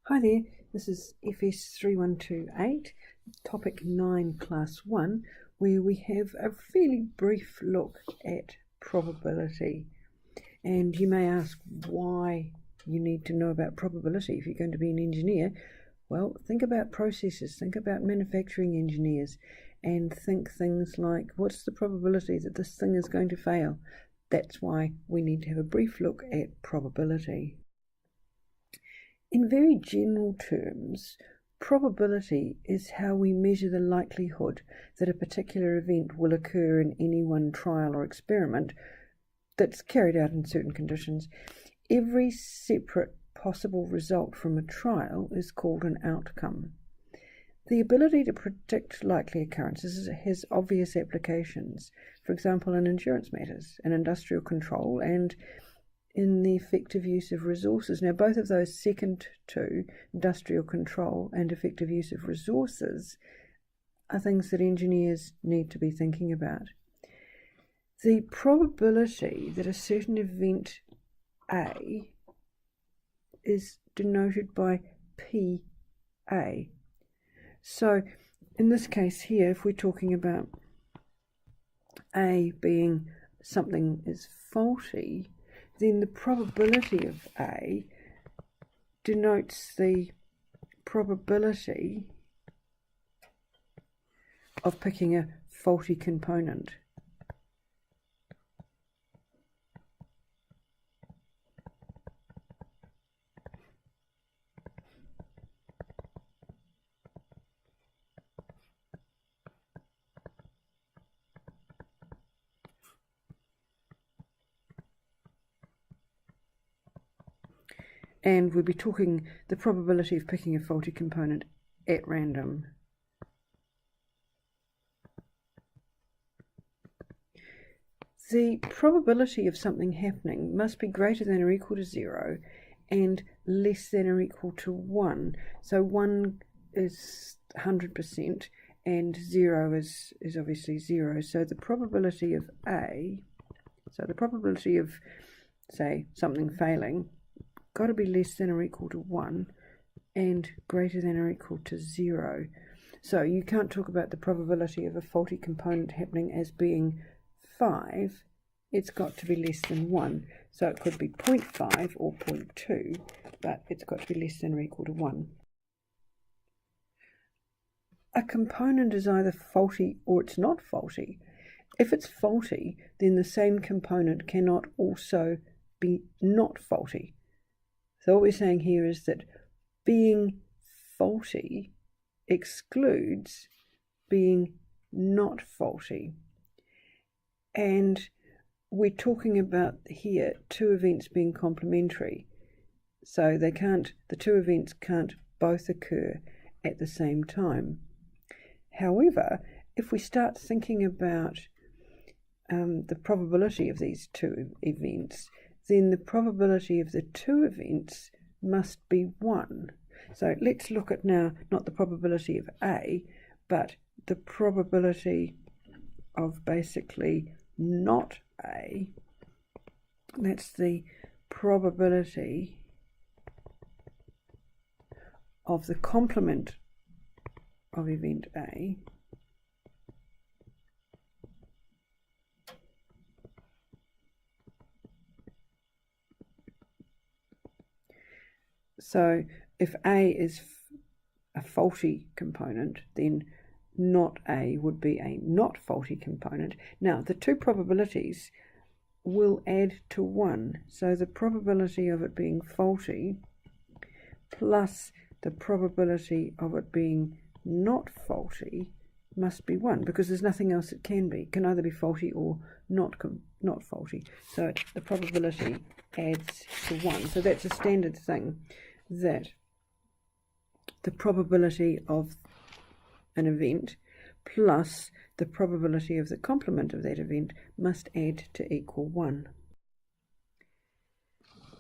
Hi there, this is FS3128, topic 9, class 1, where we have a fairly brief look at probability. And you may ask why you need to know about probability if you're going to be an engineer. Well, think about processes, think about manufacturing engineers, and think things like, what's the probability that this thing is going to fail? That's why we need to have a brief look at probability. In very general terms, probability is how we measure the likelihood that a particular event will occur in any one trial or experiment that's carried out in certain conditions. Every separate possible result from a trial is called an outcome. The ability to predict likely occurrences has obvious applications, for example in insurance matters, in industrial control, and in the effective use of resources. Now, both of those second two, industrial control and effective use of resources, are things that engineers need to be thinking about. The probability that a certain event A is denoted by PA. So, in this case here, if we're talking about A being something is faulty, then the probability of A denotes the probability of picking a faulty component. And we'll be talking the probability of picking a faulty component at random. The probability of something happening must be greater than or equal to 0 and less than or equal to 1. So 1 is 100% and 0 is obviously 0. So the probability of A, so the probability of, say, something failing, got to be less than or equal to 1 and greater than or equal to 0. So you can't talk about the probability of a faulty component happening as being 5. It's got to be less than 1. So it could be 0.5 or 0.2, but it's got to be less than or equal to 1. A component is either faulty or it's not faulty. If it's faulty, then the same component cannot also be not faulty. So what we're saying here is that being faulty excludes being not faulty. And we're talking about here two events being complementary. So the two events can't both occur at the same time. However, if we start thinking about the probability of these two events, then the probability of the two events must be 1. So let's look at now not the probability of A, but the probability of basically not A. That's the probability of the complement of event A So if A is a faulty component, then not A would be a not faulty component. Now, the two probabilities will add to 1. So the probability of it being faulty plus the probability of it being not faulty must be 1, because there's nothing else it can be. It can either be faulty or not faulty. So the probability adds to 1. So that's a standard thing, that the probability of an event plus the probability of the complement of that event must add to equal 1.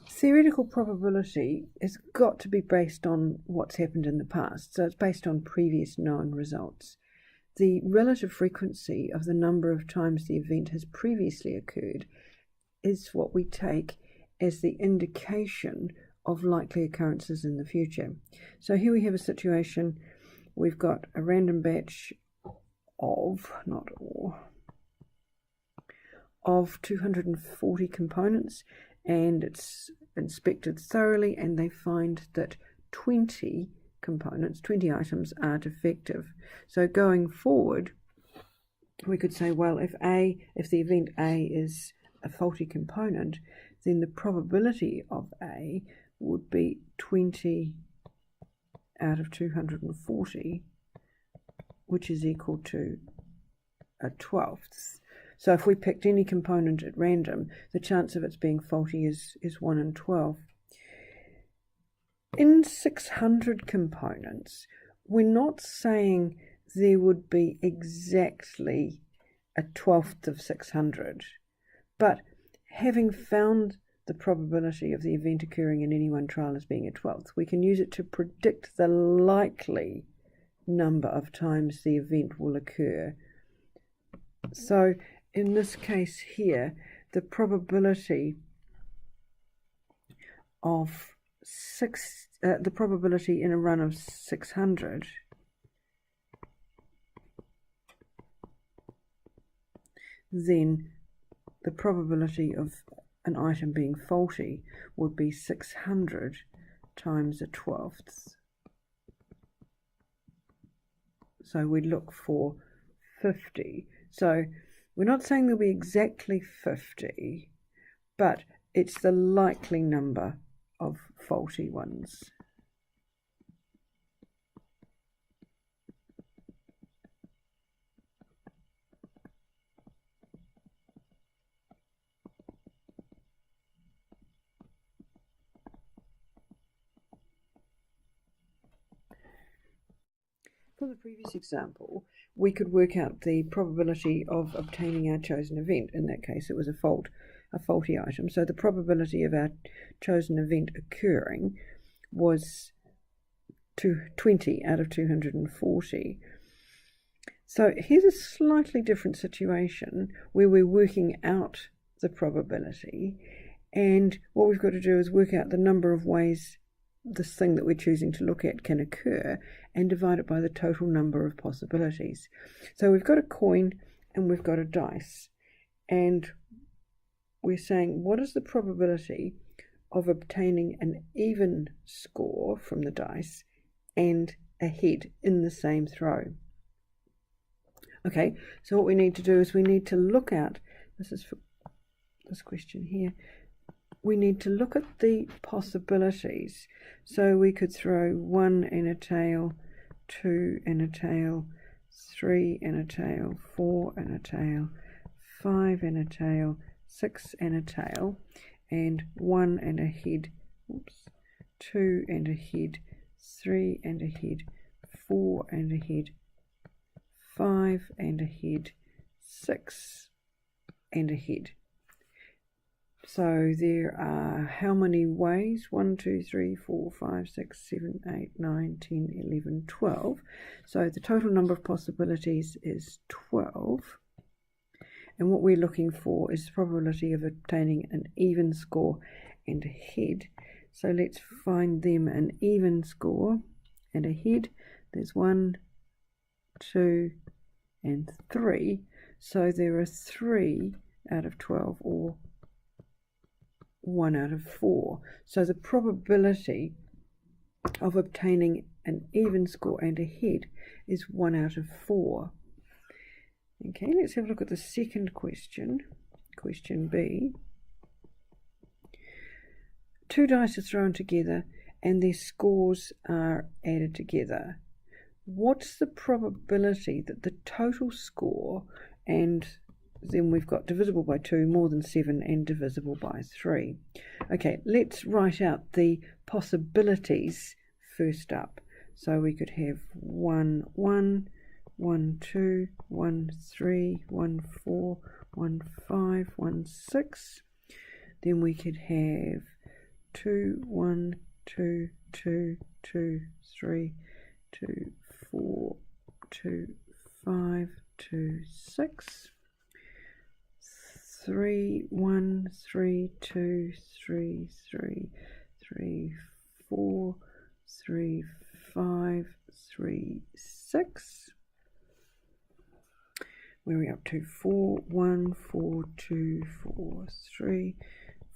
Theoretical probability has got to be based on what's happened in the past, so it's based on previous known results. The relative frequency of the number of times the event has previously occurred is what we take as the indication of likely occurrences in the future. So here we have a situation, we've got a random batch of, not all, of 240 components, and it's inspected thoroughly, and they find that 20 components, 20 items are defective. So going forward, we could say, well, if the event A is a faulty component, then the probability of A would be 20 out of 240, which is equal to a 12th. So if we picked any component at random, the chance of its being faulty is 1 in 12. In 600 components, we're not saying there would be exactly a 12th of 600, but having found the probability of the event occurring in any one trial as being a 12th, we can use it to predict the likely number of times the event will occur. So in this case here, the probability of the probability in a run of 600 then the probability of an item being faulty would be 600 times a 12th. So we'd look for 50. So we're not saying there'll be exactly 50, but it's the likely number of faulty ones. For the previous example, we could work out the probability of obtaining our chosen event. In that case, it was a faulty item. So the probability of our chosen event occurring was 20 out of 240. So here's a slightly different situation where we're working out the probability, and what we've got to do is work out the number of ways this thing that we're choosing to look at can occur and divide it by the total number of possibilities. So we've got a coin and we've got a dice, and we're saying what is the probability of obtaining an even score from the dice and a head in the same throw. Okay, so what we need to do is we need to look at, this is for this question here, we need to look at the possibilities. So we could throw 1 and a tail, 2 and a tail, 3 and a tail, 4 and a tail, 5 and a tail, 6 and a tail, and 1 and a head, 2 and a head, 3 and a head, 4 and a head, 5 and a head, 6 and a head. So there are how many ways? 1, 2, 3, 4, 5, 6, 7, 8, 9, 10, 11, 12. So the total number of possibilities is 12. And what we're looking for is the probability of obtaining an even score and a head. So let's find them an even score and a head. There's 1, 2, and 3. So there are 3 out of 12, or 1 out of 4. So the probability of obtaining an even score and a head is 1 out of 4. Okay, let's have a look at the second question, question B. 2 dice are thrown together and their scores are added together. What's the probability that the total score, and then we've got divisible by 2, more than 7, and divisible by 3. Okay, let's write out the possibilities first up. So we could have 1, 1, 1, 2, 1, 3, 1, 4, 1, 5, 1, 6. Then we could have 2, 1, 2, 2, 2, 3, 2, 4, 2, 5, 2, 6. 3, 1, 3, 2, 3, 3, 3, 4, 3, 5, 3, 6. Where are we up to? 4, 1, 4, 2, 4, 3,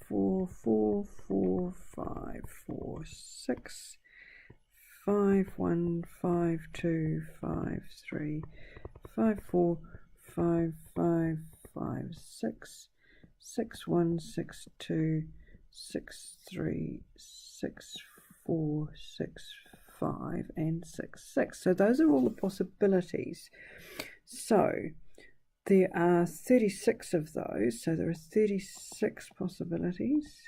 4, 4, 4, 5, 4, 6, 5, 1, 5, 2, 5, 3, 5, 4, 5, 5, 5, 6, 6, 1, 6, 2, 6, 3, 6, 4, 6, 5, and 6, 6. So those are all the possibilities. So there are 36 of those, so there are 36 possibilities.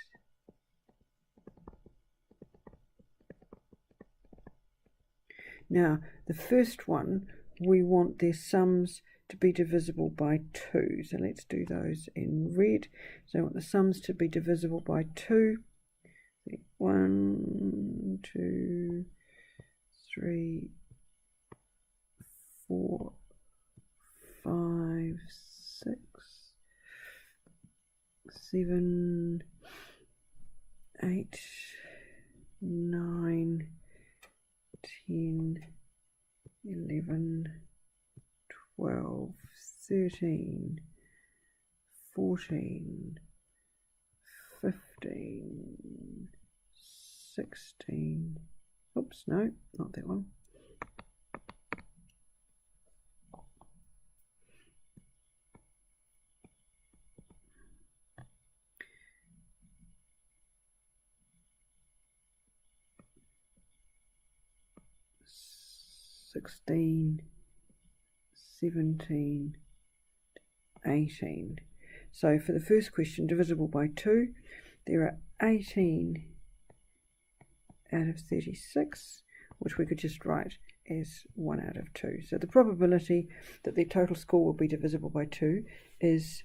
Now, the first one, we want their sums to be divisible by 2. So let's do those in red. So I want the sums to be divisible by 2. 1, 2, 3, 4, 5, 6, 7, 8, 9, 10, 11, 12, 13, 14, 15, 16, oops, no, not that one. 16, 17, 18. So for the first question, divisible by 2, there are 18 out of 36, which we could just write as 1 out of 2. So the probability that the total score will be divisible by 2 is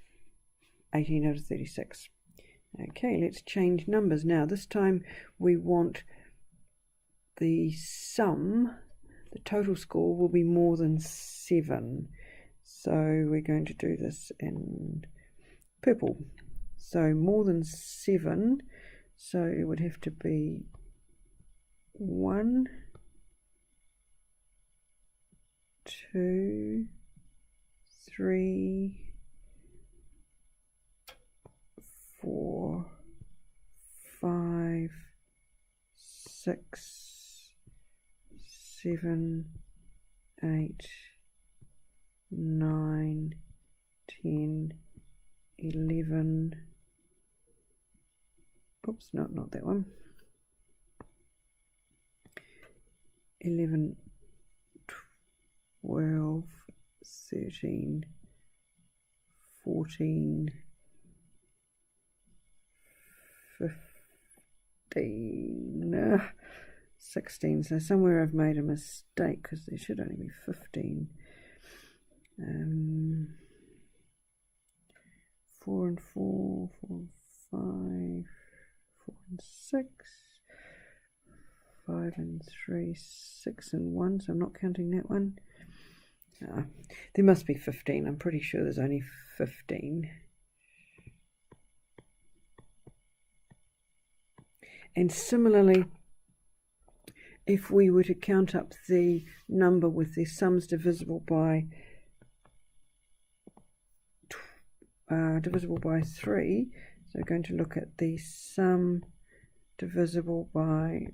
18 out of 36. Okay, let's change numbers now. This time we want the sum, the total score will be more than 7. So we're going to do this in purple. So more than 7, so it would have to be 1, 2, 3, 4, 5, 6, 7, 8, 9, 10, 11, oops, not that one, 11, 12, 13, 14, 15, 16. So somewhere I've made a mistake because there should only be 15. 4 and 4, 4 and 5, 4 and 6, 5 and 3, 6 and 1, so I'm not counting that one. There must be 15, I'm pretty sure there's only 15. And similarly, if we were to count up the number with the sums divisible by 3, so we're going to look at the sum divisible by,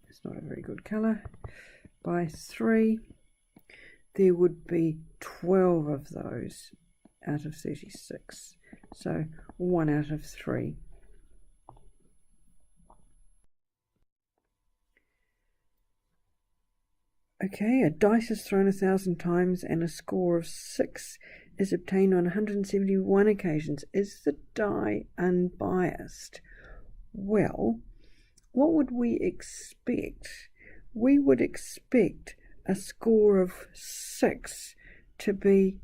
it's not a very good colour, by 3, there would be 12 of those out of 36, so 1 out of 3. Okay, a dice is thrown 1,000 times and a score of 6 is obtained on 171 occasions. Is the die unbiased? Well, what would we expect? We would expect a score of 6 to be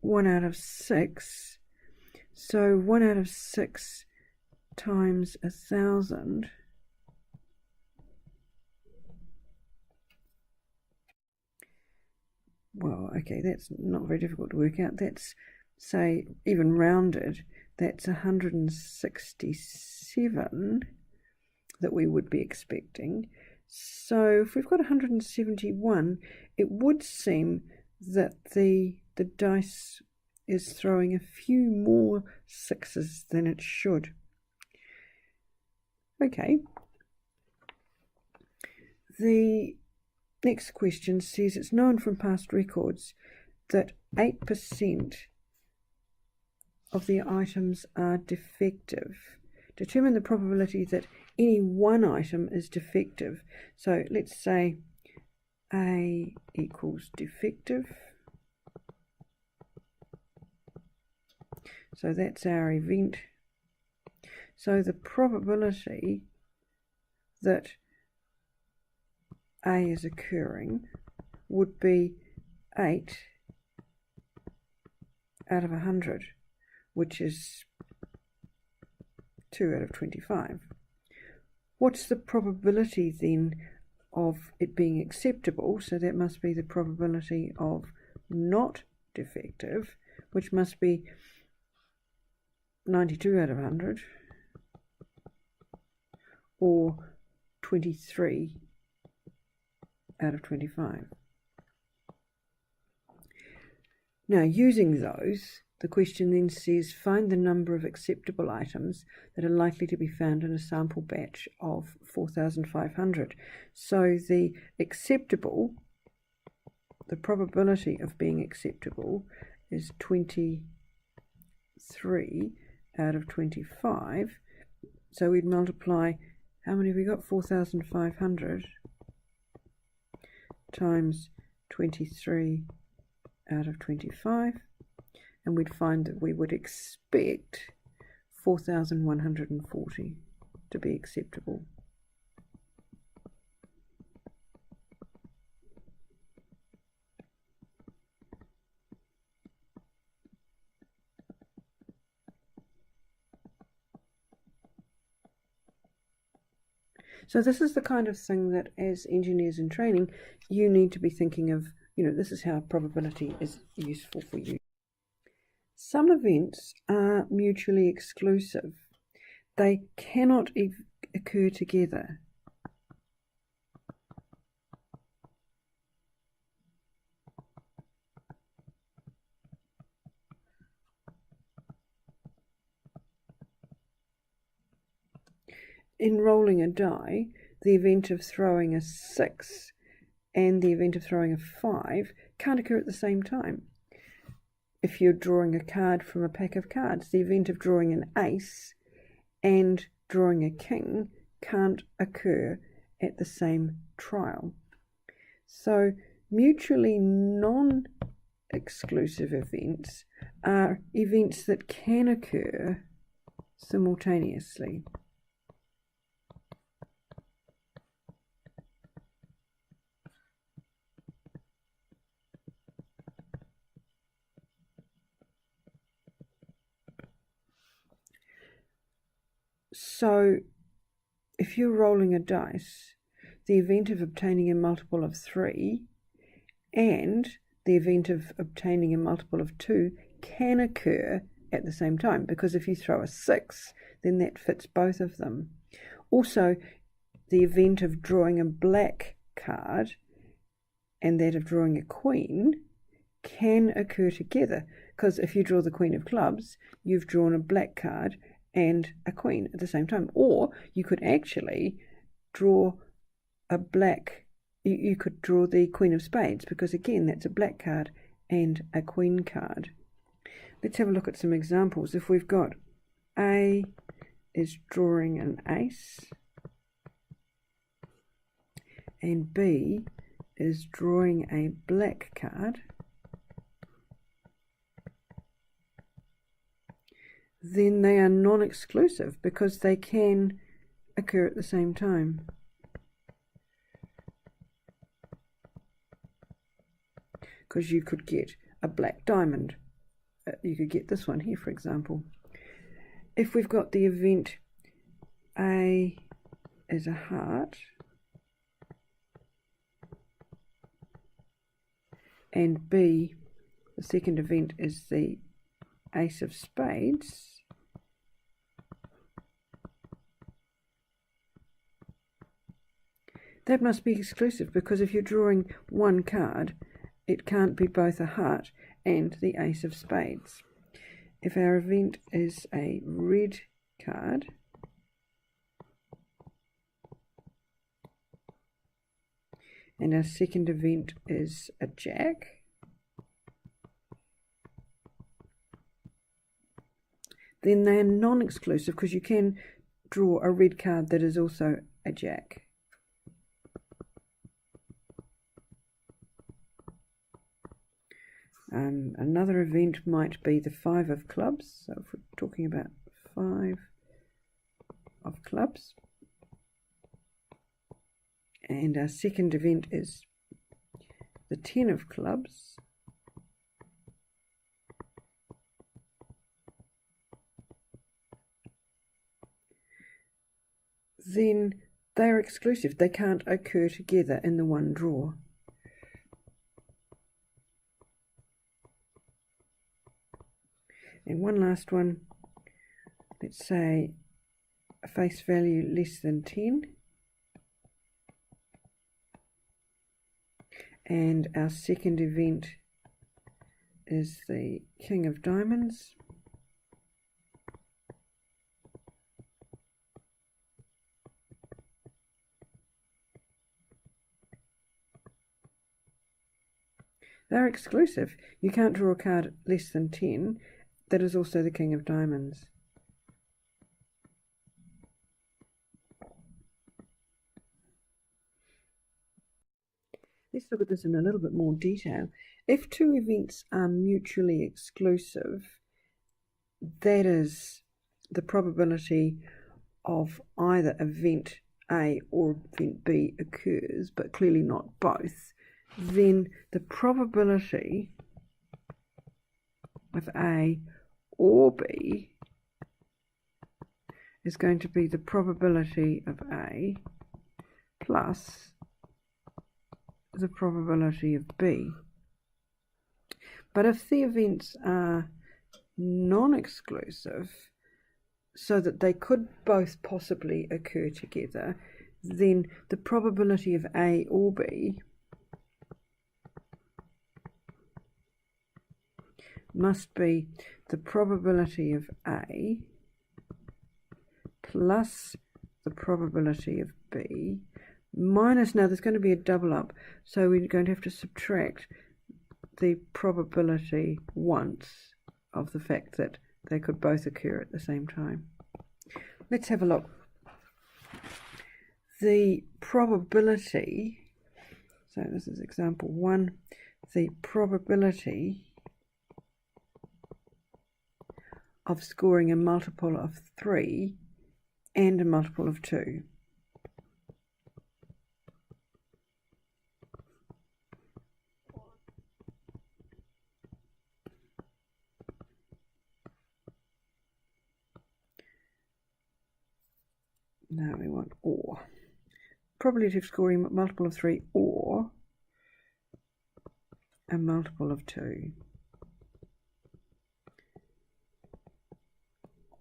1 out of 6. So 1 out of 6 times 1,000. Well, okay, that's not very difficult to work out. That's, say, even rounded, that's 167 that we would be expecting. So if we've got 171, it would seem that the dice is throwing a few more sixes than it should. Okay. The next question says it's known from past records that 8% of the items are defective. Determine the probability that any one item is defective. So let's say A equals defective. So that's our event. So the probability that A is occurring would be 8 out of 100, which is 2 out of 25. What's the probability then of it being acceptable? So that must be the probability of not defective, which must be 92 out of 100, or 23 out of 25. Now, using those, the question then says find the number of acceptable items that are likely to be found in a sample batch of 4,500. So the acceptable, the probability of being acceptable is 23 out of 25. So we'd multiply, how many have we got? 4,500 times 23 out of 25, and we'd find that we would expect 4,140 to be acceptable. So this is the kind of thing that as engineers in training you need to be thinking of. This is how probability is useful for you. Some events are mutually exclusive. They cannot occur together. In rolling a die, the event of throwing a 6 and the event of throwing a 5 can't occur at the same time. If you're drawing a card from a pack of cards, the event of drawing an ace and drawing a king can't occur at the same trial. So mutually non-exclusive events are events that can occur simultaneously. So if you're rolling a dice, the event of obtaining a multiple of 3 and the event of obtaining a multiple of 2 can occur at the same time, because if you throw a 6, then that fits both of them. Also, the event of drawing a black card and that of drawing a queen can occur together, because if you draw the Queen of Clubs, you've drawn a black card and a queen at the same time. Or you could actually draw a black, you could draw the Queen of Spades, because again that's a black card and a queen card. Let's have a look at some examples. If we've got A is drawing an ace and B is drawing a black card, then they are non-exclusive because they can occur at the same time. Because you could get a black diamond. You could get this one here, for example. If we've got the event A is a heart and B, the second event, is the Ace of Spades, that must be exclusive, because if you're drawing one card, it can't be both a heart and the ace of spades. If our event is a red card, and our second event is a jack, then they are non-exclusive, because you can draw a red card that is also a jack. Another event might be the 5 of clubs. So if we're talking about 5 of clubs, and our second event is the 10 of clubs, then they are exclusive. They can't occur together in the one draw. And one last one, let's say a face value less than 10, and our second event is the King of Diamonds, they're exclusive. You can't draw a card less than 10 that is also the King of Diamonds. Let's look at this in a little bit more detail. If two events are mutually exclusive, that is, the probability of either event A or event B occurs, but clearly not both, then the probability of A or B is going to be the probability of A plus the probability of B. But if the events are non-exclusive, so that they could both possibly occur together, then the probability of A or B must be the probability of A plus the probability of B minus, now there's going to be a double up, so we're going to have to subtract the probability once of the fact that they could both occur at the same time. Let's have a look. The probability, so this is example 1, the probability of scoring a multiple of 3 and a multiple of 2. Now we want or. Probability of scoring a multiple of 3 or a multiple of 2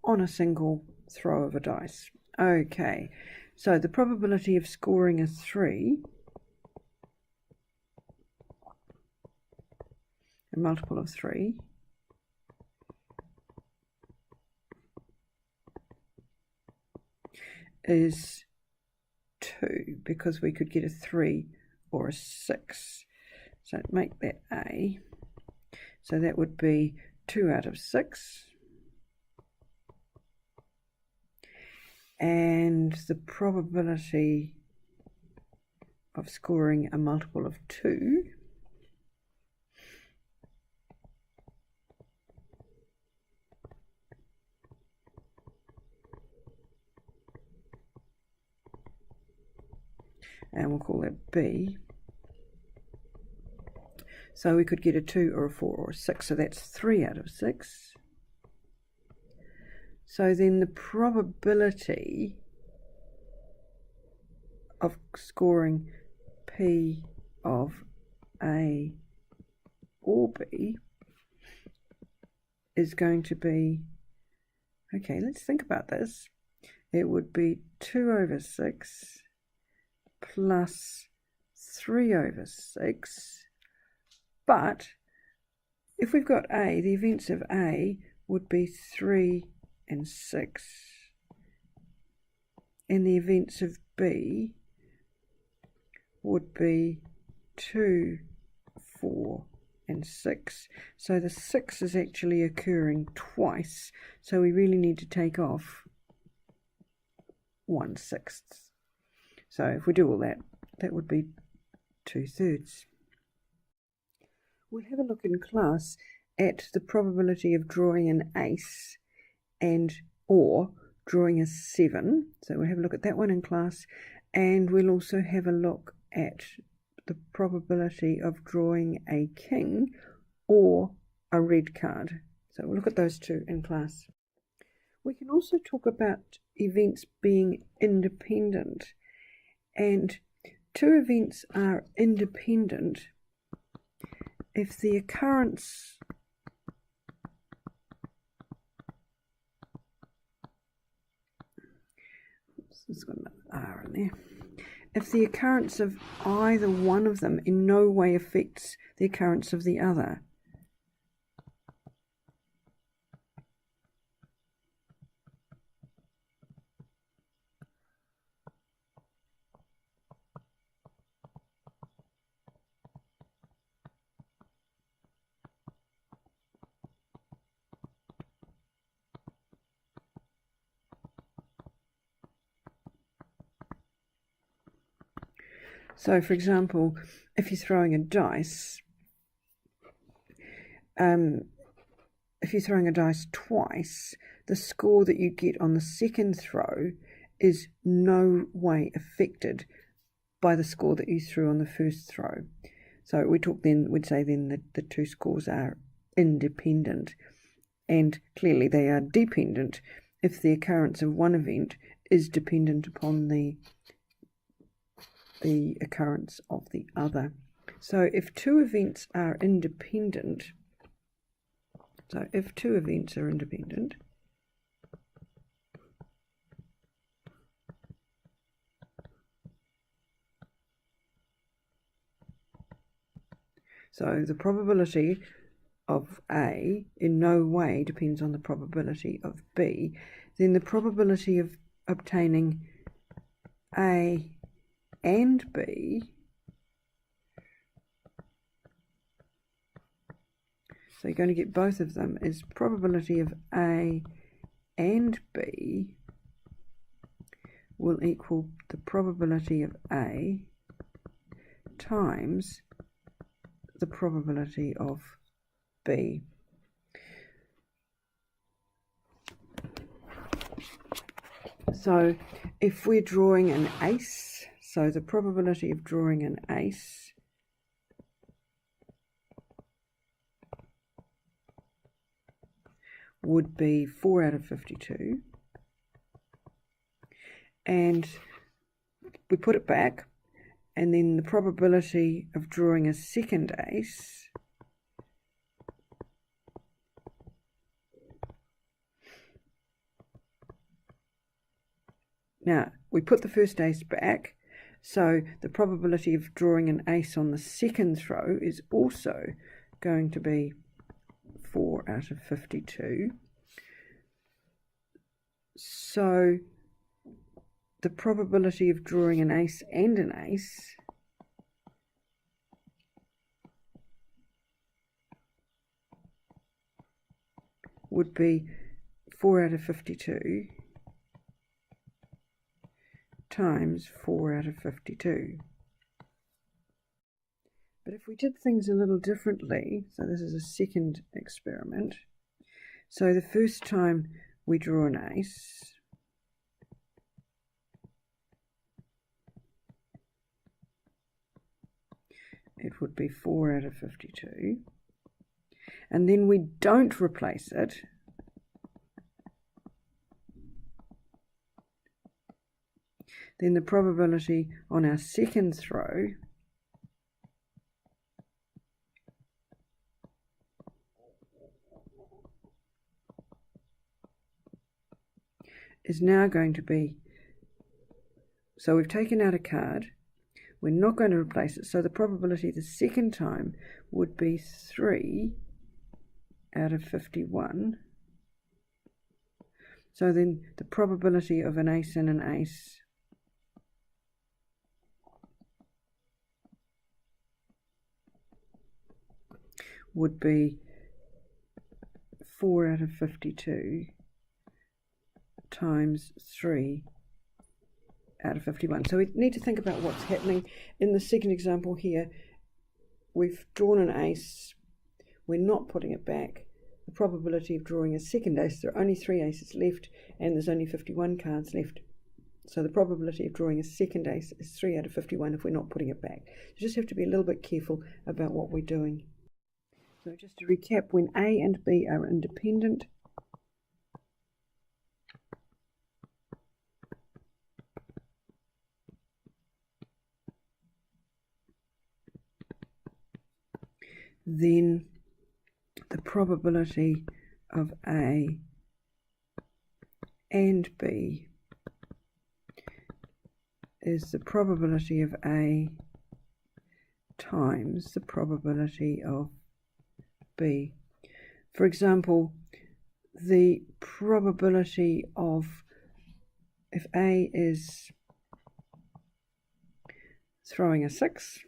on a single throw of a dice. Okay, so the probability of scoring a 3, a multiple of 3, is 2, because we could get a 3 or a 6. So make that A. So that would be 2 out of 6. And the probability of scoring a multiple of 2 and we'll call that B. So we could get a 2 or a 4 or a 6, so that's 3 out of 6. So then the probability of scoring P of A or B is going to be, okay, let's think about this. It would be 2 over 6 plus 3 over 6. But if we've got A, the events of A would be 3 and 6. And the events of B would be 2, 4, and 6. So the 6 is actually occurring twice. So we really need to take off 1/6. So if we do all that, that would be 2/3. We'll have a look in class at the probability of drawing an ace or drawing a 7. So we'll have a look at that one in class, and we'll also have a look at the probability of drawing a king or a red card. So we'll look at those two in class. We can also talk about events being independent, and two events are independent if the occurrence it's got an R in there. If the occurrence of either one of them in no way affects the occurrence of the other. So, for example, if you're throwing a dice, twice, the score that you get on the second throw is no way affected by the score that you threw on the first throw. So we'd say that the two scores are independent, and clearly they are dependent if the occurrence of one event is dependent upon the occurrence of the other. So if two events are independent, so the probability of A in no way depends on the probability of B, then the probability of obtaining A and B, so you're going to get both of them, is probability of A and B will equal the probability of A times the probability of B. So if we're drawing an ace, so the probability of drawing an ace would be 4 out of 52. And we put it back, and then the probability of drawing a second ace now we put the first ace back, so the probability of drawing an ace on the second throw is also going to be 4 out of 52. So the probability of drawing an ace and an ace would be 4 out of 52 times 4 out of 52. But if we did things a little differently, so this is a second experiment. So the first time we draw an ace, it would be 4 out of 52. And then we don't replace it. Then the probability on our second throw is now going to be, so we've taken out a card we're not going to replace it. So the probability the second time would be 3 out of 51. So then the probability of an ace and an ace would be 4 out of 52 times 3 out of 51. So we need to think about what's happening. In the second example here, we've drawn an ace, we're not putting it back. The probability of drawing a second ace, there are only 3 aces left and there's only 51 cards left. So the probability of drawing a second ace is 3 out of 51 if we're not putting it back. You just have to be a little bit careful about what we're doing. So just to recap, when A and B are independent, then the probability of A and B is the probability of A times the probability of B. For example, the probability of, if A is throwing a 6,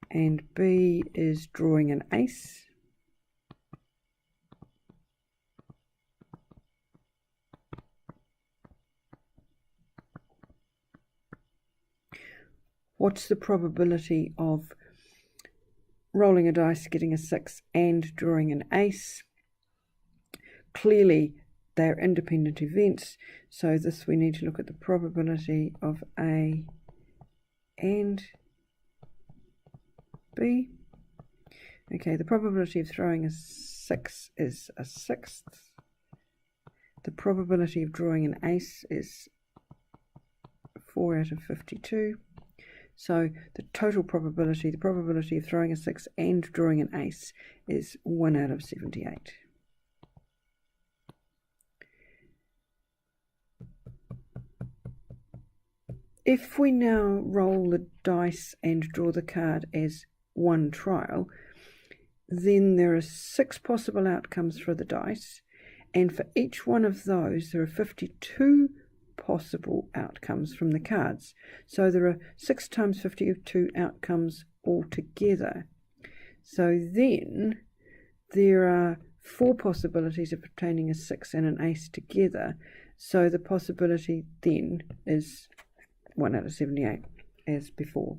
and B is drawing an ace, what's the probability of rolling a dice, getting a 6 and drawing an ace? Clearly they're independent events, so this we need to look at the probability of A and B. Okay, the probability of throwing a 6 is a 6th. The probability of drawing an ace is 4 out of 52. So the total probability, the probability of throwing a 6 and drawing an ace, is 1 out of 78. If we now roll the dice and draw the card as one trial, then there are 6 possible outcomes for the dice, and for each one of those there are 52 possible outcomes from the cards. So there are 6 times 52 outcomes altogether. So then there are 4 possibilities of obtaining a 6 and an ace together. So the possibility then is 1 out of 78 as before.